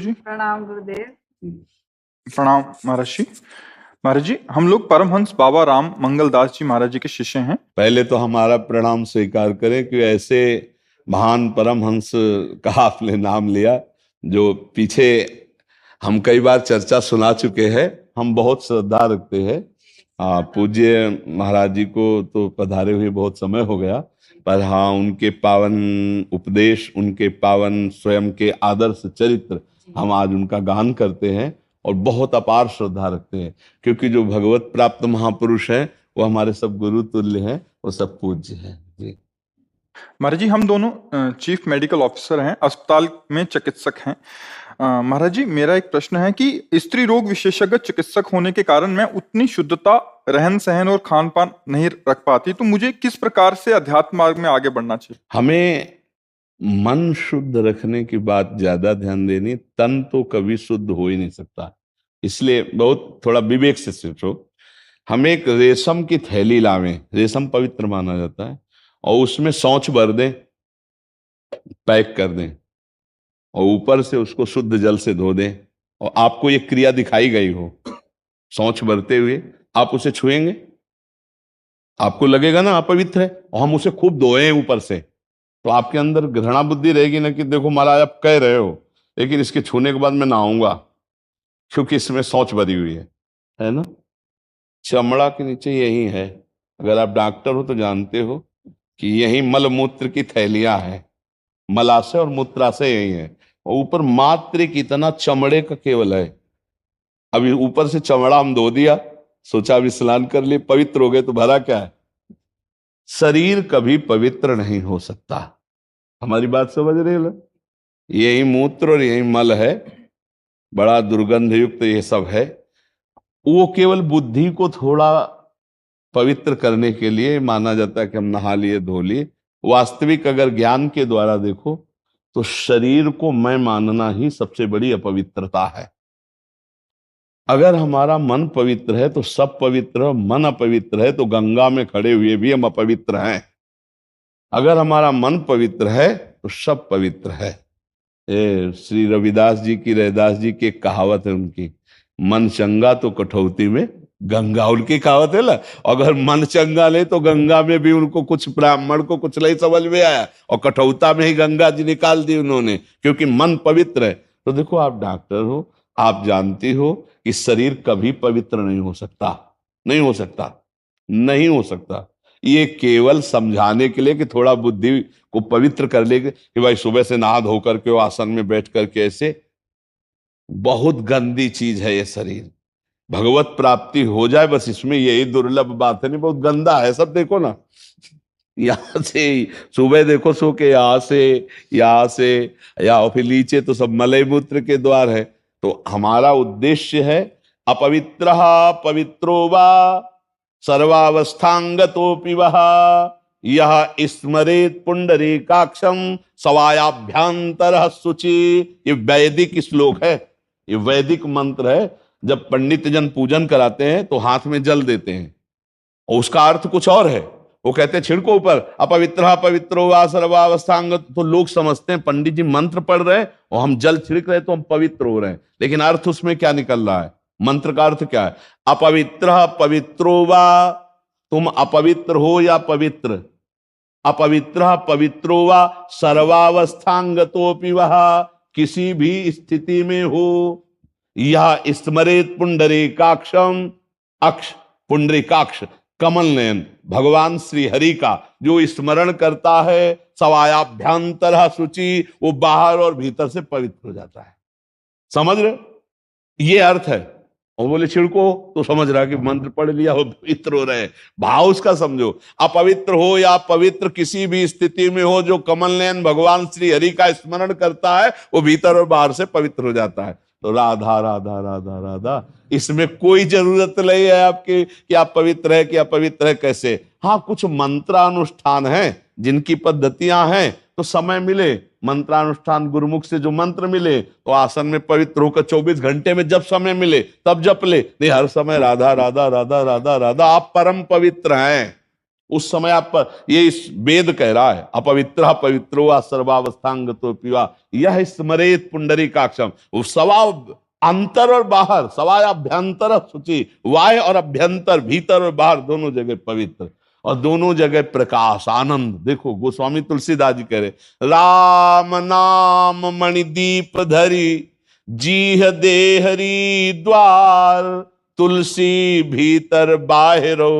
जी। प्रणाम गुरुदेव। प्रणाम महाराज जी। महाराज जी, हम लोग परमहंस बाबा राम मंगलदास जी महाराज जी के शिष्य हैं। पहले तो हमारा प्रणाम स्वीकार करें कि ऐसे महान परमहंस का आपने नाम लिया जो पीछे हम कई बार चर्चा सुना चुके हैं। हम बहुत श्रद्धा रखते हैं। पूज्य महाराज जी को तो पधारे हुए बहुत समय हो गया, पर हाँ, उनके पावन उपदेश, उनके पावन स्वयं के आदर्श चरित्र हम आज उनका गान करते हैं और बहुत अपार श्रद्धा रखते हैं, क्योंकि जो भगवत प्राप्त महापुरुष हैं वो हमारे सब गुरु तुल्य हैं, वो सब पूज्य हैं जी। महाराज जी, हम दोनों चीफ मेडिकल ऑफिसर हैं, अस्पताल में चिकित्सक हैं। महाराज जी, मेरा एक प्रश्न है कि स्त्री रोग विशेषज्ञ चिकित्सक होने के कारण मैं उतनी शुद्धता, रहन सहन और खान पान नहीं रख पाती, तो मुझे किस प्रकार से अध्यात्म मार्ग में आगे बढ़ना चाहिए? हमें मन शुद्ध रखने की बात ज्यादा ध्यान देनी, तन तो कभी शुद्ध हो ही नहीं सकता, इसलिए बहुत थोड़ा विवेक से सोचो। हम एक रेशम की थैली लावें, रेशम पवित्र माना जाता है, और उसमें शौच भर दें, पैक कर दें, और ऊपर से उसको शुद्ध जल से धो दें, और आपको ये क्रिया दिखाई गई हो शौच भरते हुए, आप उसे छुएंगे, आपको लगेगा ना अपवित्र है, और हम उसे खूब धोए ऊपर से, तो आपके अंदर घृणा बुद्धि रहेगी ना कि देखो महाराज आप कह रहे हो, लेकिन इसके छूने के बाद मैं नहाऊंगा क्योंकि इसमें शौच भरी हुई है ना। चमड़ा के नीचे यही है, अगर आप डॉक्टर हो तो जानते हो कि यही मल मूत्र की थैलियां हैं, मलाशय और मूत्राशय यही है, और ऊपर मात्र कितना चमड़े का केवल है। अभी ऊपर से चमड़ा हम धो दिया, सोचा अभी स्नान कर लिए, पवित्र हो गए, तो भरा क्या है? शरीर कभी पवित्र नहीं हो सकता। हमारी बात समझ रहे हो? यही मूत्र और यही मल है, बड़ा दुर्गंध युक्त ये सब है। वो केवल बुद्धि को थोड़ा पवित्र करने के लिए माना जाता है कि हम नहा लिए, धो लिए। वास्तविक अगर ज्ञान के द्वारा देखो तो शरीर को मैं मानना ही सबसे बड़ी अपवित्रता है। अगर हमारा मन पवित्र है तो सब पवित्र, मन अपवित्र है तो गंगा में खड़े हुए भी हम अपवित्र हैं। अगर हमारा मन पवित्र है तो सब पवित्र है। श्री रविदास जी की, रैदास जी की एक कहावत है उनकी, मन चंगा तो कठौती में गंगा, उनकी कहावत है ना। अगर मन चंगा ले तो गंगा में भी उनको कुछ, ब्राह्मण को कुछ नहीं समझ में आया, और कठौता में ही गंगा जी निकाल दी उन्होंने, क्योंकि मन पवित्र है। तो देखो, आप डॉक्टर हो, आप जानती हो कि शरीर कभी पवित्र नहीं हो सकता, नहीं हो सकता, नहीं हो सकता। ये केवल समझाने के लिए कि थोड़ा बुद्धि को पवित्र कर ले कि भाई सुबह से नहा धो करके आसन में बैठ करके, ऐसे बहुत गंदी चीज है ये शरीर। भगवत प्राप्ति हो जाए बस, इसमें यही दुर्लभ बात है, नहीं बहुत गंदा है सब। देखो ना, यहां से सुबह देखो, सो के यहाँ से या फिर नीचे तो सब मलय मूत्र के द्वार है। तो हमारा उद्देश्य है अपवित्र पवित्रो वा सर्वावस्थांगतोपि वह यह स्मरेत पुंडरीकाक्षम सवायाभ्यांतर शुचि। ये वैदिक श्लोक है, ये वैदिक मंत्र है। जब पंडित जन पूजन कराते हैं तो हाथ में जल देते हैं, और उसका अर्थ कुछ और है। वो कहते हैं छिड़को ऊपर, अपवित्र पवित्रो वा सर्वावस्थांग, तो लोग समझते हैं पंडित जी मंत्र पढ़ रहे हैं और हम जल छिड़क रहे हैं तो हम पवित्र हो रहे हैं, लेकिन अर्थ उसमें क्या निकल रहा है? मंत्र का अर्थ क्या है? अपवित्र पवित्रो वा, तुम अपवित्र हो या पवित्र, अपवित्र पवित्रो वा सर्वावस्थांगतोपि वह, किसी भी स्थिति में हो। यह स्मरेत पुंडरीकाक्षम, अक्ष पुंडरीकाक्ष कमल नयन भगवान श्री हरि का जो स्मरण करता है, सवायाभ्यांतर शुचि, वो बाहर और भीतर से पवित्र हो जाता है। समझ रहे? ये अर्थ है। और बोले छिड़को, तो समझ रहा कि मंत्र पढ़ लिया हो, पवित्र हो रहे। भाव उसका समझो, अपवित्र हो या पवित्र, किसी भी स्थिति में हो, जो कमल नयन भगवान श्री हरि का स्मरण करता है वो भीतर और बाहर से पवित्र हो जाता है। तो राधा राधा राधा राधा, इसमें कोई जरूरत नहीं है आपकी कि आप पवित्र है कि अपवित्र है कैसे। हाँ, कुछ मंत्रानुष्ठान है जिनकी पद्धतियां हैं, तो समय मिले मंत्रानुष्ठान, गुरुमुख से जो मंत्र मिले तो आसन में पवित्र होकर 24 घंटे में जब समय मिले तब जप ले। नहीं, हर समय राधा राधा राधा राधा राधा। आप परम पवित्र हैं, उस समय आप ये इस वेद कह रहा है, अपवित्र पवित्रो वा सर्वावस्थांगतो पिवा यह स्मरेत पुंडरीकाक्षम। वो सवा अंतर और बाहर, सवाय अभ्यंतर शुचि, वाय और अभ्यंतर, भीतर और बाहर दोनों जगह पवित्र और दोनों जगह प्रकाश आनंद। देखो गोस्वामी तुलसीदास जी कह रहे, राम नाम मणिदीप धरी जीह देहरी द्वार, तुलसी भीतर बाहरो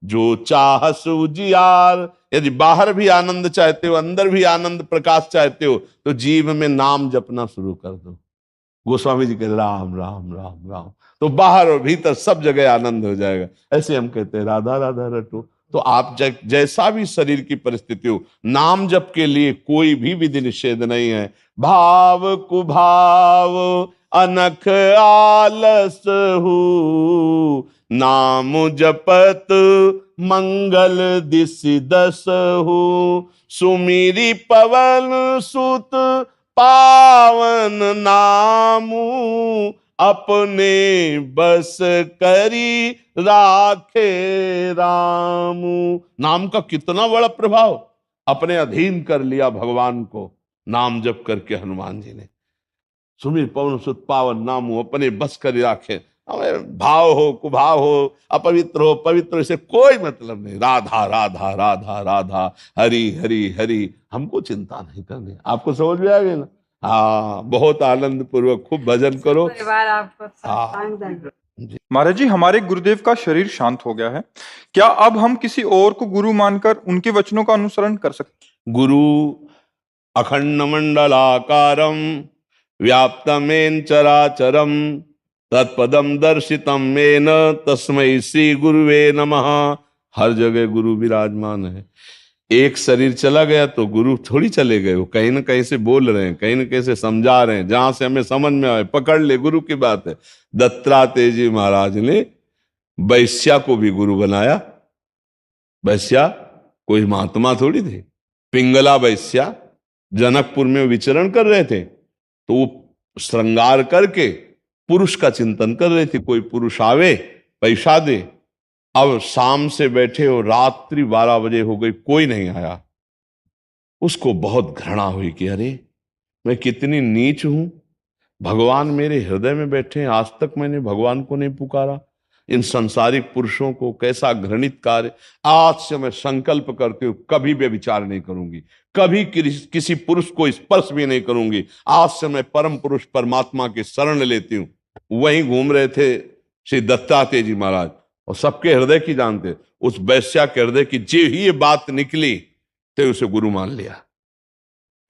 जो चाह सुजियार। यदि बाहर भी आनंद चाहते हो, अंदर भी आनंद प्रकाश चाहते हो, तो जीव में नाम जपना शुरू कर दो। गोस्वामी जी कहते राम राम राम राम, तो बाहर और भीतर सब जगह आनंद हो जाएगा। ऐसे हम कहते हैं राधा राधा रटो। तो आप जैसा भी शरीर की परिस्थिति हो, नाम जप के लिए कोई भी विधि निषेध नहीं है। भाव कुभाव अनख आलस हु, नाम जपत मंगल दिस दस हु, सुमिरी पवन सुत पावन नामू, अपने बस करी राखे रामू। नाम का कितना बड़ा प्रभाव, अपने अधीन कर लिया भगवान को नाम जप करके हनुमान जी ने। सुमिर पवन सुत पावन नामू, अपने बस करी राखे। हमें भाव हो कुभाव हो, अपवित्र हो पवित्र, इसे कोई मतलब नहीं। राधा राधा राधा राधा, हरि हरि हरि, हमको चिंता नहीं करनी। आपको समझ में आ गई ना? हाँ, बहुत आनंद पूर्वक खूब भजन करो। परिवार आपको हाँ। महाराज जी, हमारे गुरुदेव का शरीर शांत हो गया है, क्या अब हम किसी और को गुरु मानकर उनके वचनों का अनुसरण कर सकते? गुरु अखंड मंडलाकारम व्याप्तमेन चराचरम तत्पदम दर्शितम मेन तस्मै श्री गुरुवे नमः। हर जगह गुरु विराजमान है। एक शरीर चला गया तो गुरु थोड़ी चले गए, वो कहीं ना कहीं से बोल रहे हैं, कहीं ना कहीं से समझा रहे हैं, जहां से हमें समझ में आए पकड़ ले, गुरु की बात है। दत्तात्रेय जी महाराज ने वैश्या को भी गुरु बनाया। वैश्या कोई महात्मा थोड़ी थे। पिंगला वैश्या जनकपुर में विचरण कर रहे थे, तो वो श्रृंगार करके पुरुष का चिंतन कर रहे थे, कोई पुरुष आवे पैसा दे। अब शाम से बैठे हो, रात्रि 12 बजे हो गई, कोई नहीं आया। उसको बहुत घृणा हुई कि अरे मैं कितनी नीच हूं, भगवान मेरे हृदय में बैठे हैं, आज तक मैंने भगवान को नहीं पुकारा। इन संसारिक पुरुषों को कैसा घृणित कार्य। आज से मैं संकल्प करती हूं कभी व्यभिचार नहीं करूंगी, कभी किसी पुरुष को स्पर्श भी नहीं करूंगी। आज से मैं परम पुरुष परमात्मा की शरण लेती हूं। वहीं घूम रहे थे श्री दत्तात्रेय जी महाराज, और सबके हृदय की जानते, उस वैश्या के हृदय की जो ही ये बात निकली तो उसे गुरु मान लिया।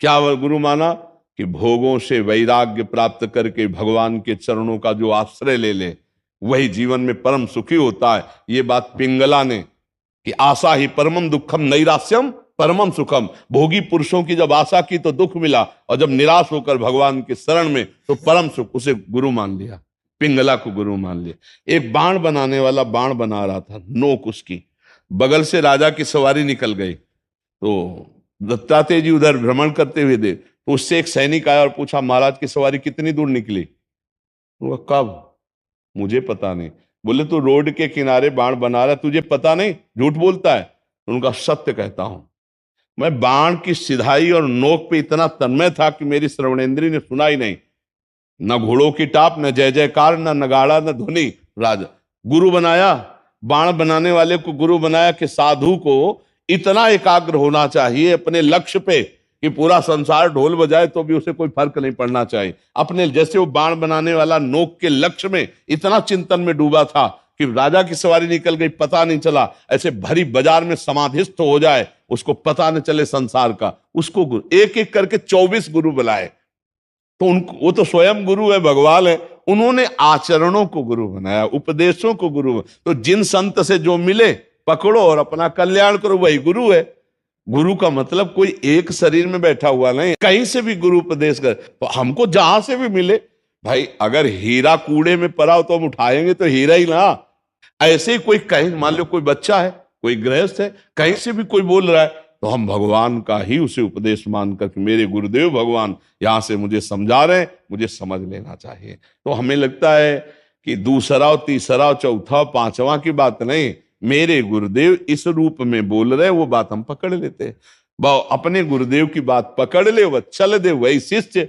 क्या वह गुरु माना कि भोगों से वैराग्य प्राप्त करके भगवान के चरणों का जो आश्रय ले ले, वही जीवन में परम सुखी होता है। ये बात पिंगला ने कि आशा ही परमम दुखम नैराश्यम परमम सुखम। भोगी पुरुषों की जब आशा की तो दुख मिला, और जब निराश होकर भगवान के शरण में तो परम सुख। उसे गुरु मान लिया, पिंगला को गुरु मान लिया। एक बाण बनाने वाला बाण बना रहा था, नोक उसकी, बगल से राजा की सवारी निकल गई। तो दत्तात्रेय जी उधर भ्रमण करते हुए थे, तो उससे एक सैनिक आया और पूछा महाराज की सवारी कितनी दूर निकली? वो कब? मुझे पता नहीं। बोले तो रोड के किनारे बाण बना रहा, तुझे पता नहीं? झूठ बोलता है। उनका सत्य कहता हूं, मैं बाण की सिधाई और नोक पे इतना तन्मय था कि मेरी श्रवणेंद्रिय ने सुना ही नहीं। न घोड़ों की टाप, न जय जयकार, न नगाड़ा, न ध्वनि। राजा गुरु बनाया, बाण बनाने वाले को गुरु बनाया कि साधु को इतना एकाग्र होना चाहिए अपने लक्ष्य पे कि पूरा संसार ढोल बजाए तो भी उसे कोई फर्क नहीं पड़ना चाहिए। अपने जैसे वो बाण बनाने वाला नोक के लक्ष्य में इतना चिंतन में डूबा था कि राजा की सवारी निकल गई, पता नहीं चला। ऐसे भरी बाजार में समाधिस्थ हो जाए, उसको पता नहीं चले संसार का। उसको गुरु, एक एक करके 24 गुरु बुलाए। तो उनको, वो तो स्वयं गुरु है, भगवान है। उन्होंने आचरणों को गुरु बनाया, उपदेशों को गुरु। तो जिन संत से जो मिले पकड़ो और अपना कल्याण करो, वही गुरु है। गुरु का मतलब कोई एक शरीर में बैठा हुआ नहीं, कहीं से भी गुरु उपदेश कर। तो हमको जहां से भी मिले, भाई अगर हीरा कूड़े में पड़ा हो तो हम उठाएंगे तो हीरा ही ना। ऐसे ही कोई कहीं, मान लो कोई बच्चा है, कोई गृहस्थ है, कहीं से भी कोई बोल रहा है, तो हम भगवान का ही उसे उपदेश मानकर कि मेरे गुरुदेव भगवान यहां से मुझे समझा रहे हैं, मुझे समझ लेना चाहिए। तो हमें लगता है कि दूसरा, तीसरा, चौथा, पांचवा की बात नहीं, मेरे गुरुदेव इस रूप में बोल रहे, वो बात हम पकड़ लेते हैं। अपने गुरुदेव की बात पकड़ ले, वह चल दे, वही शिष्य